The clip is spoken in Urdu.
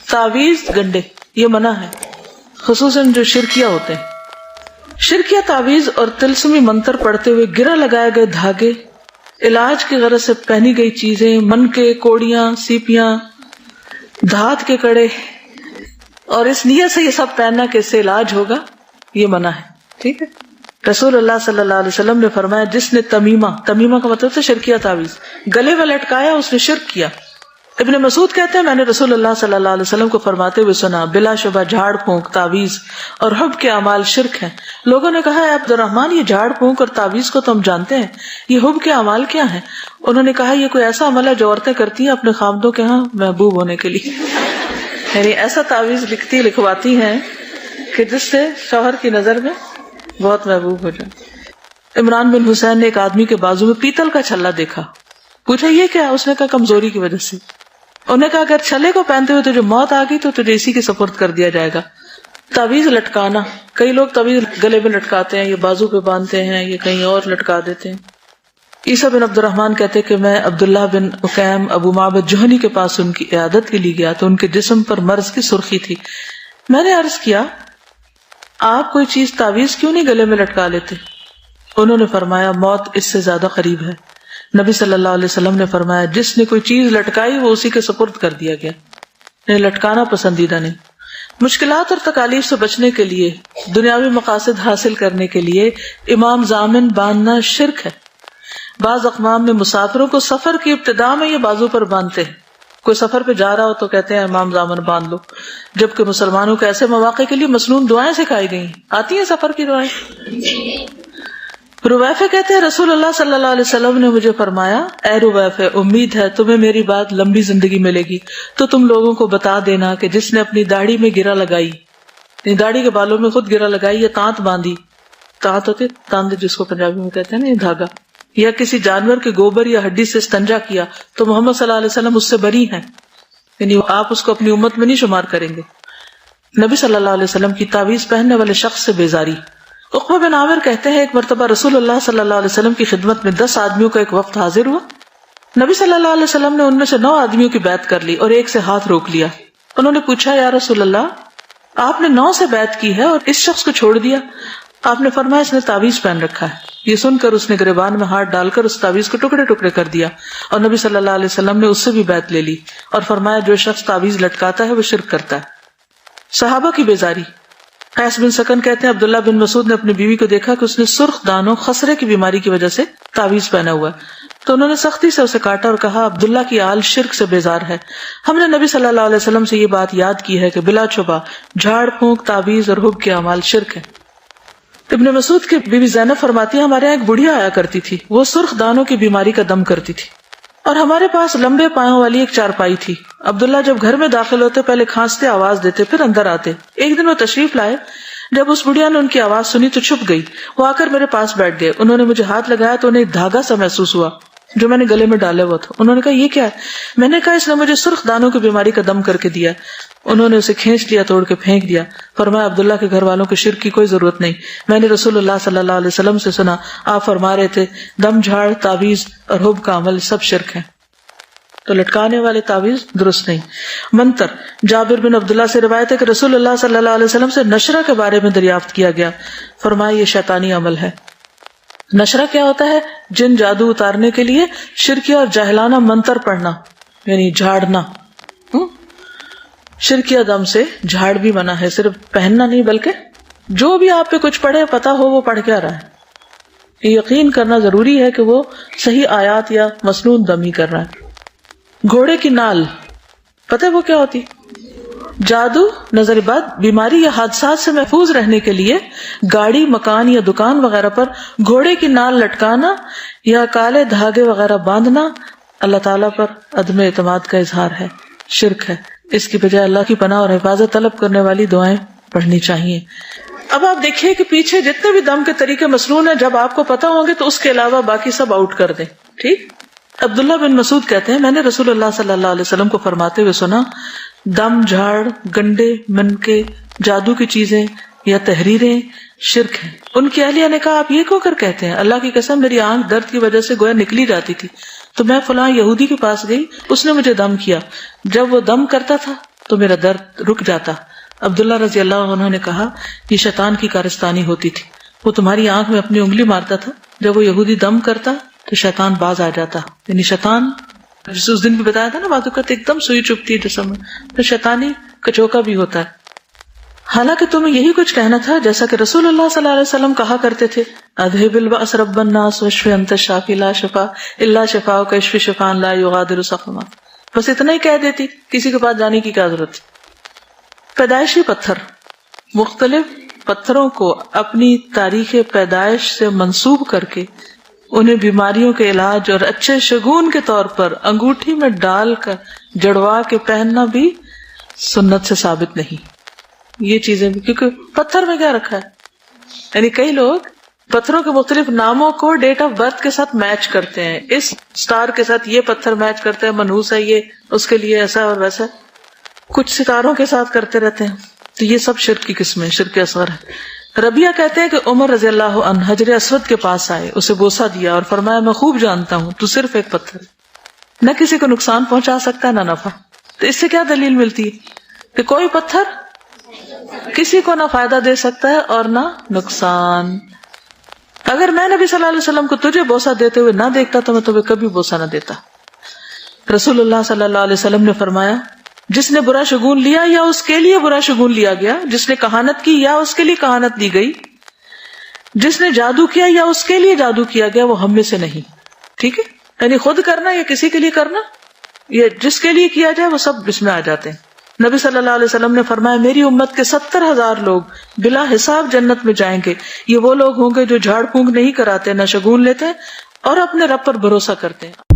تعویذ گنڈے یہ منع ہے، خصوصاً جو شرکیہ ہوتے ہیں. شرکیہ تعویذ اور تلسمی منتر پڑھتے ہوئے گرہ لگائے گئے دھاگے، علاج کی غرض سے پہنی گئی چیزیں، منکے، کوڑیاں، سیپیاں، دھات کے کڑے، اور اس نیت سے یہ سب پہننا کہ اس سے علاج ہوگا، یہ منع ہے. ٹھیک ہے. رسول اللہ صلی اللہ علیہ وسلم نے فرمایا جس نے تمیمہ کا مطلب ہے شرکیہ تعویذ گلے میں لٹکایا اس نے شرک کیا. ابن مسعود کہتے ہیں میں نے رسول اللہ صلی اللہ علیہ وسلم کو فرماتے ہوئے سنا بلا شبہ جھاڑ پھونک، تعویذ اور حب کے اعمال شرک ہیں. لوگوں نے کہا اے عبد الرحمن یہ جھاڑ پھونک اور تعویذ کو تو ہم جانتے ہیں، یہ حب کے اعمال کیا ہیں؟ انہوں نے کہا یہ کوئی ایسا عمل ہے جو عورتیں کرتی ہیں اپنے خامدوں کے ہاں محبوب ہونے کے لیے. یعنی ایسا تعویذ لکھواتی ہیں کہ جس سے شوہر کی نظر میں بہت محبوب ہو جائے. عمران بن حسین نے ایک آدمی کے بازو میں پیتل کا چھلا دیکھا، پوچھا یہ کیا؟ اس نے کہا کمزوری کی وجہ سے. انہوں نے کہا اگر چھلے کو پہنتے ہوئے تجھے موت آ گئی تو تجھے اسی کی سپرد کر دیا جائے گا. تعویذ لٹکانا، کئی لوگ تعویذ گلے میں لٹکاتے ہیں، یہ بازو پہ باندھتے ہیں، یہ کہیں اور لٹکا دیتے ہیں. عیسیٰ بن عبد الرحمن کہتے کہ میں عبداللہ بن اقیم ابو معبد جوہنی کے پاس ان کی عیادت کے لیے گیا تو ان کے جسم پر مرض کی سرخی تھی. میں نے عرض کیا آپ کوئی چیز تعویذ کیوں نہیں گلے میں لٹکا لیتے؟ انہوں نے فرمایا موت اس سے زیادہ قریب ہے. نبی صلی اللہ علیہ وسلم نے فرمایا جس نے کوئی چیز لٹکائی وہ اسی کے سپرد کر دیا گیا. یعنی لٹکانا پسندیدہ نہیں. مشکلات اور تکالیف سے بچنے کے لیے، دنیاوی مقاصد حاصل کرنے کے لیے امام ضامن باندھنا شرک ہے. بعض اقوام میں مسافروں کو سفر کی ابتدا میں یہ بازو پر باندھتے ہیں. کوئی سفر پہ جا رہا ہو تو کہتے ہیں امام ضامن باندھ لو، جبکہ مسلمانوں کو ایسے مواقع کے لیے مسنون دعائیں سکھائی گئی. آتی ہیں سفر کی دعائیں. رویفہ کہتے ہیں رسول اللہ صلی اللہ علیہ وسلم نے مجھے فرمایا اے رویفہ امید ہے تمہیں میری بات لمبی زندگی ملے گی تو تم لوگوں کو بتا دینا کہ جس نے اپنی داڑھی میں گرہ لگائی، داڑھی کے بالوں میں خود گرہ لگائی یا تانت باندھی، تانت ہوتے تاند جس کو پنجابی میں کہتے ہیں نا، یہ دھاگا، یا کسی جانور کے گوبر یا ہڈی سے استنجا کیا تو محمد صلی اللہ علیہ وسلم اس سے بری ہیں، یعنی آپ اس کو اپنی امت میں نہیں شمار کریں گے. نبی صلی اللہ علیہ وسلم کی تعویذ پہننے والے شخص سے بیزاری. عقبہ بن عامر کہتے ہیں ایک مرتبہ رسول اللہ صلی اللہ علیہ وسلم کی خدمت میں 10 آدمیوں کا ایک وفد حاضر ہوا. نبی صلی اللہ علیہ وسلم نے ان میں سے 9 آدمیوں کی بیعت کر لی اور ایک سے ہاتھ روک لیا. انہوں نے پوچھا یا رسول اللہ آپ نے 9 سے بیعت کی ہے اور اس شخص کو چھوڑ دیا؟ آپ نے فرمایا اس نے تعویذ پہن رکھا ہے. یہ سن کر اس نے گریبان میں ہاتھ ڈال کر اس تعویذ کو ٹکڑے ٹکڑے کر دیا اور نبی صلی اللہ علیہ وسلم نے اس سے بھی بیعت لے لی اور فرمایا جو شخص تعویذ لٹکاتا ہے وہ شرک کرتا ہے. صحابہ کی بیزاری. قیس بن سکن کہتے ہیں عبداللہ بن مسعود نے اپنی بیوی کو دیکھا کہ اس نے سرخ دانوں خسرے کی بیماری کی وجہ سے تعویذ پہنا ہوا ہے تو انہوں نے سختی سے اسے کاٹا اور کہا عبداللہ کی آل شرک سے بیزار ہے. ہم نے نبی صلی اللہ علیہ وسلم سے یہ بات یاد کی ہے کہ بلا شبہ جھاڑ پھونک، تعویذ اور حب کے اعمال شرک ہے. ابن مسعود کی بیوی زینب فرماتی ہے ہمارے یہاں ایک بڑھیا آیا کرتی تھی، وہ سرخ دانوں کی بیماری کا دم کرتی تھی اور ہمارے پاس لمبے پاؤں والی ایک چارپائی تھی. عبداللہ جب گھر میں داخل ہوتے پہلے کھانستے آواز دیتے پھر اندر آتے. ایک دن وہ تشریف لائے، جب اس بڑھیا نے ان کی آواز سنی تو چھپ گئی. وہ آ کر میرے پاس بیٹھ گئے. انہوں نے مجھے ہاتھ لگایا تو انہیں ایک دھاگا سا محسوس ہوا جو میں نے گلے میں ڈالے ہوا تھا. انہوں نے کہا یہ کیا ہے؟ میں نے کہا اس نے مجھے سرخ دانوں کی بیماری کا دم کر کے دیا. انہوں نے اسے کھینچ لیا، توڑ کے پھینک دیا. فرمایا عبداللہ کے گھر والوں کو شرک کی کوئی ضرورت نہیں. میں نے رسول اللہ صلی اللہ علیہ وسلم سے سنا آپ فرما رہے تھے دم جھاڑ، تعویذ اور حب کا عمل سب شرک ہے. تو لٹکانے والے تعویذ درست نہیں. منتر. جابر بن عبداللہ سے روایت ہے کہ رسول اللہ صلی اللہ علیہ وسلم سے نشرہ کے بارے میں دریافت کیا گیا. فرمایا یہ شیطانی عمل ہے. نشرہ کیا ہوتا ہے؟ جن جادو اتارنے کے لیے شرکیہ اور جاہلانہ منتر پڑھنا، یعنی جھاڑنا. شرکیہ دم سے جھاڑ بھی منع ہے، صرف پہننا نہیں بلکہ جو بھی آپ پہ کچھ پڑھے پتا ہو وہ پڑھ کیا رہا ہے، یقین کرنا ضروری ہے کہ وہ صحیح آیات یا مسنون دم ہی کر رہا ہے. گھوڑے کی نال پتہ ہے وہ کیا ہوتی؟ جادو، نظر بد، بیماری یا حادثات سے محفوظ رہنے کے لیے گاڑی، مکان یا دکان وغیرہ پر گھوڑے کی نال لٹکانا یا کالے دھاگے وغیرہ باندھنا اللہ تعالیٰ پر عدم اعتماد کا اظہار ہے، شرک ہے. اس کی بجائے اللہ کی پناہ اور حفاظت طلب کرنے والی دعائیں پڑھنی چاہیے. اب آپ دیکھیے کہ پیچھے جتنے بھی دم کے طریقے مسنون ہیں جب آپ کو پتا ہوں گے تو اس کے علاوہ باقی سب آؤٹ کر دیں. ٹھیک. عبداللہ بن مسعود کہتے ہیں میں نے رسول اللہ صلی اللہ علیہ وسلم کو فرماتے ہوئے سنا دم، جھاڑ، گنڈے، منکے، جادو کی چیزیں یا تحریریں شرک ہیں. ان کی اہلیہ نے کہا آپ یہ کیوں کر کہتے ہیں؟ اللہ کی قسم میری آنکھ درد کی وجہ سے گویا نکلی جاتی تھی تو میں فلاں یہودی کے پاس گئی، اس نے مجھے دم کیا. جب وہ دم کرتا تھا تو میرا درد رک جاتا. عبداللہ رضی اللہ عنہ نے کہا یہ شیطان کی کارستانی ہوتی تھی. وہ تمہاری آنکھ میں اپنی انگلی مارتا تھا، جب وہ یہودی دم کرتا تو شیطان باز آ جاتا. یعنی شیطان جسے اس دن بھی بتایا تھا نا، باتوں کرتے ایک دم سوئی چپتی ہے جسم میں، تو شیطانی کچوکا بھی ہوتا ہے. حالانکہ تمہیں یہی کچھ کہنا تھا جیسا کہ رسول اللہ صلی اللہ علیہ وسلم کہا کرتے تھے، اذهب البأس رب الناس واشف انت الشافی لا شفا الا شفاؤک اشف شفاء لا یغادر سقما. بس اتنا ہی کہہ دیتی، کسی کے پاس جانے کی کیا ضرورت تھی. پیدائشی پتھر، مختلف پتھروں کو اپنی تاریخ پیدائش سے منسوب کر کے انہیں بیماریوں کے علاج اور اچھے شگون کے طور پر انگوٹھی میں ڈال کر جڑوا کے پہننا بھی سنت سے ثابت نہیں. یہ چیزیں بھی، کیونکہ پتھر میں کیا رکھا ہے، یعنی کئی لوگ پتھروں کے مختلف ناموں کو ڈیٹ آف برتھ کے ساتھ میچ کرتے ہیں، اس سٹار کے ساتھ یہ پتھر میچ کرتے ہیں، منحوس ہے یہ، اس کے لیے ایسا اور ویسا، کچھ ستاروں کے ساتھ کرتے رہتے ہیں. تو یہ سب شرک کی قسمیں، شرک اصغر ہے. ربیہ کہتے ہیں کہ عمر رضی اللہ عنہ حجر اسود کے پاس آئے، اسے بوسہ دیا اور فرمایا میں خوب جانتا ہوں تو صرف ایک پتھر نہ کسی کو نقصان پہنچا سکتا ہے نہ نفع. تو اس سے کیا دلیل ملتی ہے کہ کوئی پتھر کسی کو نہ فائدہ دے سکتا ہے اور نہ نقصان. اگر میں نبی صلی اللہ علیہ وسلم کو تجھے بوسہ دیتے ہوئے نہ دیکھتا تو میں تمہیں کبھی بوسہ نہ دیتا. رسول اللہ صلی اللہ علیہ وسلم نے فرمایا جس نے برا شگون لیا یا اس کے لیے برا شگون لیا گیا، جس نے کہانت کی یا اس کے لیے کہانت دی گئی، جس نے جادو کیا یا اس کے لیے جادو کیا گیا، وہ ہم میں سے نہیں. ٹھیک ہے، یعنی خود کرنا یا کسی کے لیے کرنا، یا جس کے لیے کیا جائے، وہ سب اس میں آ جاتے ہیں. نبی صلی اللہ علیہ وسلم نے فرمایا میری امت کے 70,000 لوگ بلا حساب جنت میں جائیں گے. یہ وہ لوگ ہوں گے جو جھاڑ پھونک نہیں کراتے، نہ شگون لیتے اور اپنے رب پر بھروسہ کرتے ہیں.